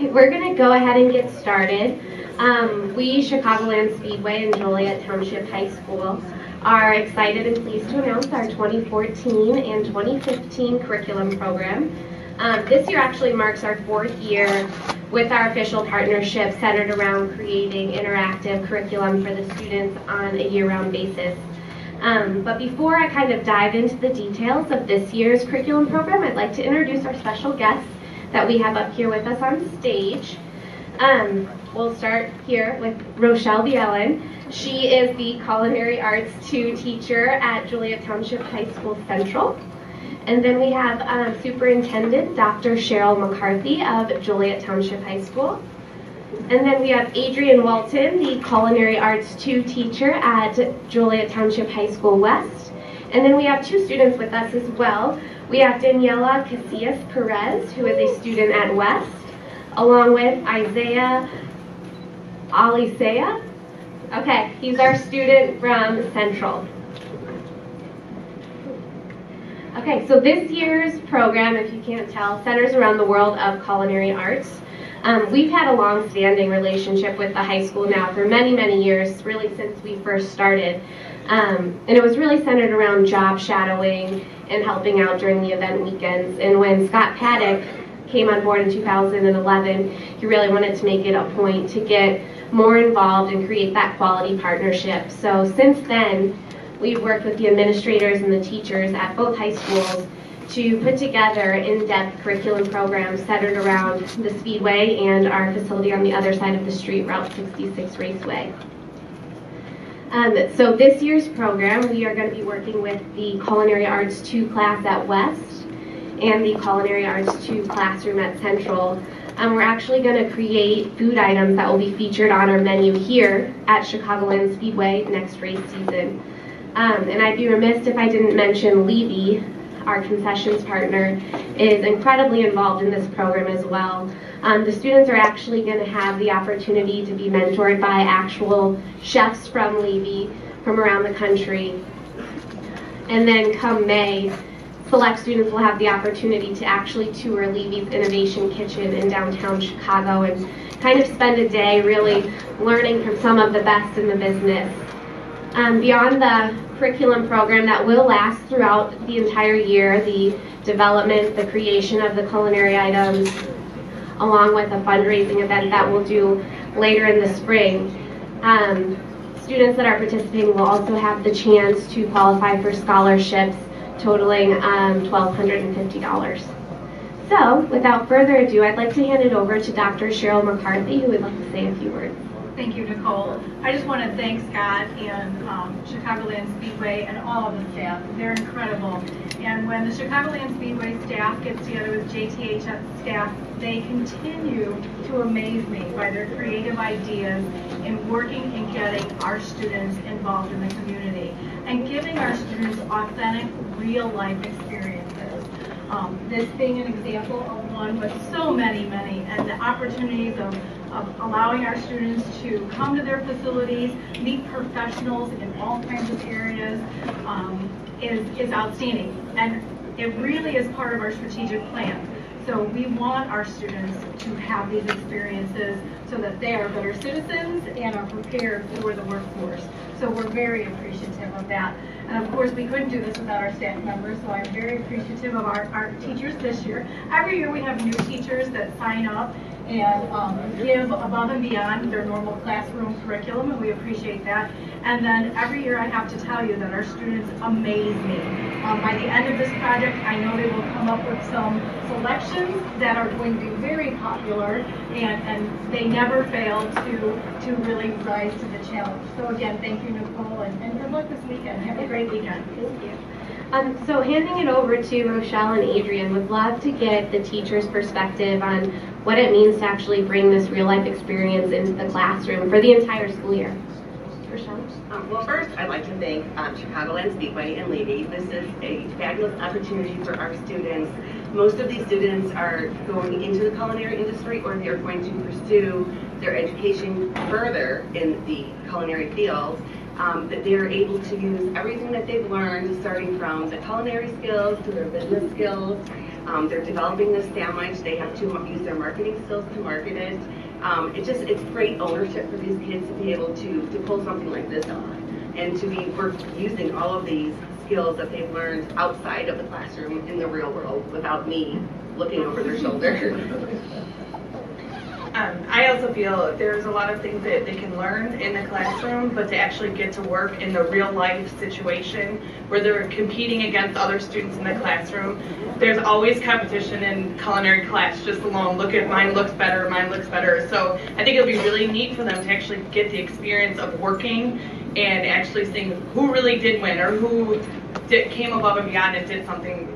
We're going to go ahead and get started. We, Chicagoland Speedway and Joliet Township High School, are excited and pleased to announce our 2014 and 2015 curriculum program. This year actually marks our 4th year with our official partnership centered around creating interactive curriculum for the students on a year-round basis. But before I kind of dive into the details of this year's curriculum program, I'd like to introduce our special guests that we have up here with us on stage. We'll start here with Rochelle Bjelland. She is the Culinary Arts 2 teacher at Joliet Township High School Central. And then we have Superintendent Dr. Cheryl McCarthy of Joliet Township High School. And then we have Adrienne Walton, the Culinary Arts 2 teacher at Joliet Township High School West. And then we have 2 students with us as well. We have Daniella Casillas-Perez, who is a student at West, along with Alicea. Okay, he's our student from Central. Okay, so this year's program, if you can't tell, centers around the world of culinary arts. We've had a long-standing relationship with the high school now for many, many years, really since we first started. And it was really centered around job shadowing and helping out during the event weekends. And when Scott Paddock came on board in 2011, he really wanted to make it a point to get more involved and create that quality partnership. So since then, we've worked with the administrators and the teachers at both high schools to put together in-depth curriculum programs centered around the Speedway and our facility on the other side of the street, Route 66 Raceway. So this year's program, we are going to be working with the Culinary Arts 2 class at West and the Culinary Arts 2 classroom at Central. We're actually going to create food items that will be featured on our menu here at Chicagoland Speedway next race season. And I'd be remiss if I didn't mention Levy, our concessions partner, is incredibly involved in this program as well. The students are actually going to have the opportunity to be mentored by actual chefs from Levy from around the country. And then come May, select students will have the opportunity to actually tour Levy's Innovation Kitchen in downtown Chicago and kind of spend a day really learning from some of the best in the business. Beyond the curriculum program that will last throughout the entire year, the development, the creation of the culinary items, along with a fundraising event that we'll do later in the spring. Students that are participating will also have the chance to qualify for scholarships totaling $1,250. So, without further ado, I'd like to hand it over to Dr. Cheryl McCarthy, who would like to say a few words. Thank you, Nicole. I just want to thank Scott and Chicagoland Speedway and all of the staff. They're incredible. And when the Chicagoland Speedway staff gets together with JTHS staff, they continue to amaze me by their creative ideas in working and getting our students involved in the community and giving our students authentic, real-life experiences. This being an example of one with so many, and the opportunities of allowing our students to come to their facilities, meet professionals in all kinds of areas is outstanding. And it really is part of our strategic plan. So we want our students to have these experiences so that they are better citizens and are prepared for the workforce. So we're very appreciative of that. And of course, we couldn't do this without our staff members, so I'm very appreciative of our teachers this year. Every year we have new teachers that sign up and give above and beyond their normal classroom curriculum, and we appreciate that. And then every year I have to tell you that our students amaze me. By the end of this project, I know they will come up with some selections that are going to be very popular, and they never fail to really rise to the challenge. So again, thank you, Nicole, and good luck this weekend. Have a great weekend. Thank you. So handing it over to Rochelle and Adrienne, would love to get the teacher's perspective on what it means to actually bring this real-life experience into the classroom for the entire school year. Rochelle? Well, first, I'd like to thank Chicagoland Speedway and Levy. This is a fabulous opportunity for our students. Most of these students are going into the culinary industry, or they're going to pursue their education further in the culinary field. That they're able to use everything that they've learned, starting from the culinary skills to their business skills, They're developing this sandwich. They have to use their marketing skills to market it. It's great ownership for these kids to be able to pull something like this off and to be using all of these skills that they've learned outside of the classroom in the real world without me looking over their shoulder. I also feel there's a lot of things that they can learn in the classroom, but to actually get to work in the real life situation where they're competing against other students in the classroom. There's always competition in culinary class just alone. Look at mine looks better, mine looks better. So I think it'll be really neat for them to actually get the experience of working and actually seeing who really did win or who came above and beyond and did something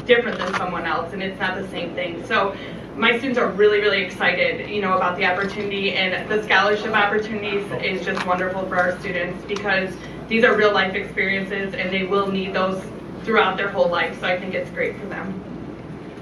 different than someone else, and it's not the same thing. So my students are really, really excited, about the opportunity, and the scholarship opportunities is just wonderful for our students because these are real life experiences and they will need those throughout their whole life. So I think it's great for them.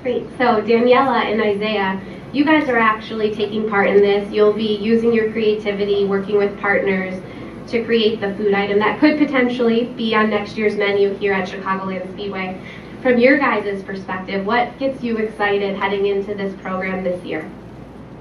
Great. So Daniella and Isaiah, you guys are actually taking part in this. You'll be using your creativity, working with partners to create the food item that could potentially be on next year's menu here at Chicagoland Speedway. From your guys' perspective, what gets you excited heading into this program this year?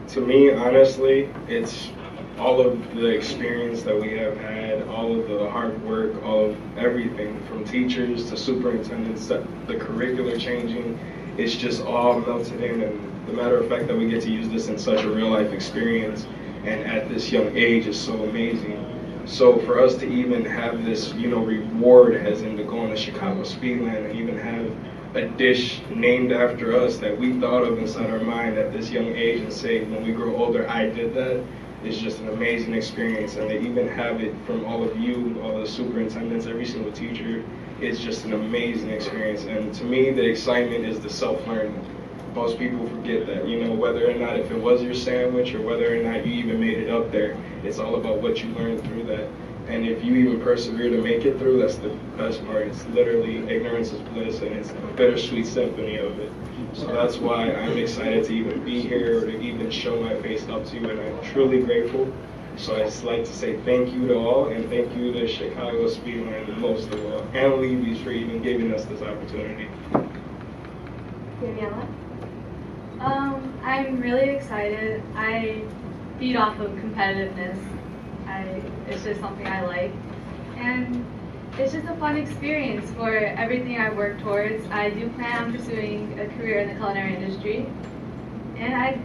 To me, honestly, it's all of the experience that we have had, all of the hard work, all of everything, from teachers to superintendents, the curricular changing, it's just all melted in. And the matter of fact that we get to use this in such a real life experience and at this young age is so amazing. So for us to even have this, reward as in to go on the Chicago Speedland and even have a dish named after us that we thought of inside our mind at this young age and say, when we grow older, I did that, is just an amazing experience. And to even have it from all of you, all the superintendents, every single teacher, it's just an amazing experience. And to me, the excitement is the self-learning. Most people forget that, whether or not if it was your sandwich or whether or not you even made it up there, it's all about what you learned through that. And if you even persevere to make it through, that's the best part. It's literally ignorance is bliss, and it's a bittersweet symphony of it. So that's why I'm excited to even be here or to even show my face up to you, and I'm truly grateful. So I'd just like to say thank you to all, and thank you to Chicago Speedway most of all, and Levy's for even giving us this opportunity. Daniella? I'm really excited. I feed off of competitiveness. It's just something I like. And it's just a fun experience for everything I work towards. I do plan on pursuing a career in the culinary industry. And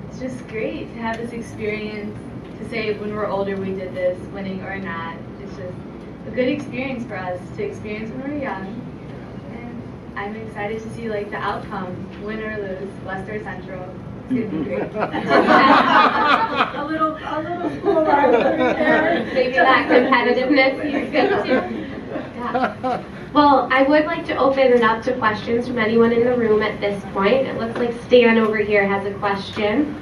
it's just great to have this experience to say when we're older we did this, winning or not. It's just a good experience for us to experience when we're young. I'm excited to see the outcome, win or lose, West or Central. It's gonna be great. a little school rivalry there. Maybe that competitiveness you speak to. Yeah. Well, I would like to open it up to questions from anyone in the room at this point. It looks like Stan over here has a question.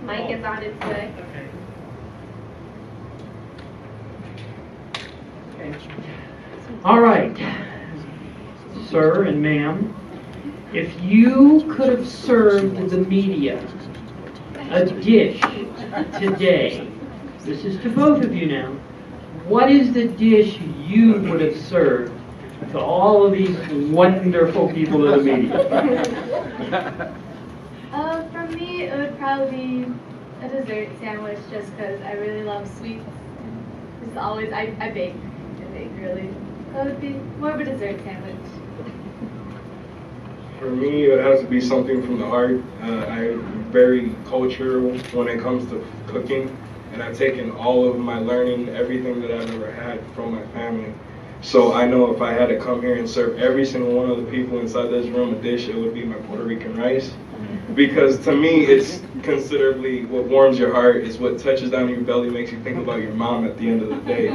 Mic is on its way. Okay. All right. Sir and ma'am, if you could have served the media a dish today, this is to both of you now, what is the dish you would have served to all of these wonderful people in the media? For me, it would probably be a dessert sandwich just because I really love sweets. It's always, I bake really. So it would be more of a dessert sandwich. For me, it has to be something from the heart. I'm very cultural when it comes to cooking, and I've taken all of my learning, everything that I've ever had from my family. So I know if I had to come here and serve every single one of the people inside this room a dish, it would be my Puerto Rican rice. Because to me, it's considerably what warms your heart, is what touches down your belly, makes you think about your mom at the end of the day.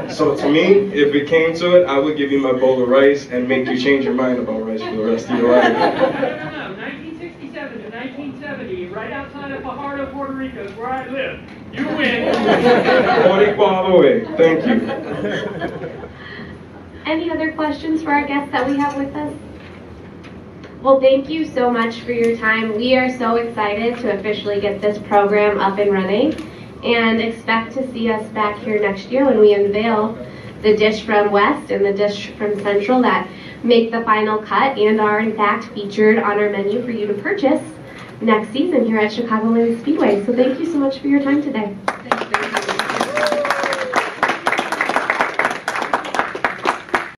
So to me, if it came to it, I would give you my bowl of rice and make you change your mind about rice for the rest of your life. No, 1967 to 1970, right outside of Fajardo, Puerto Rico, is where I live. You win. Boricua all the way. Thank you. Any other questions for our guests that we have with us? Well, thank you so much for your time. We are so excited to officially get this program up and running and expect to see us back here next year when we unveil the dish from West and the dish from Central that make the final cut and are in fact featured on our menu for you to purchase next season here at Chicagoland Speedway. So thank you so much for your time today. Thank you.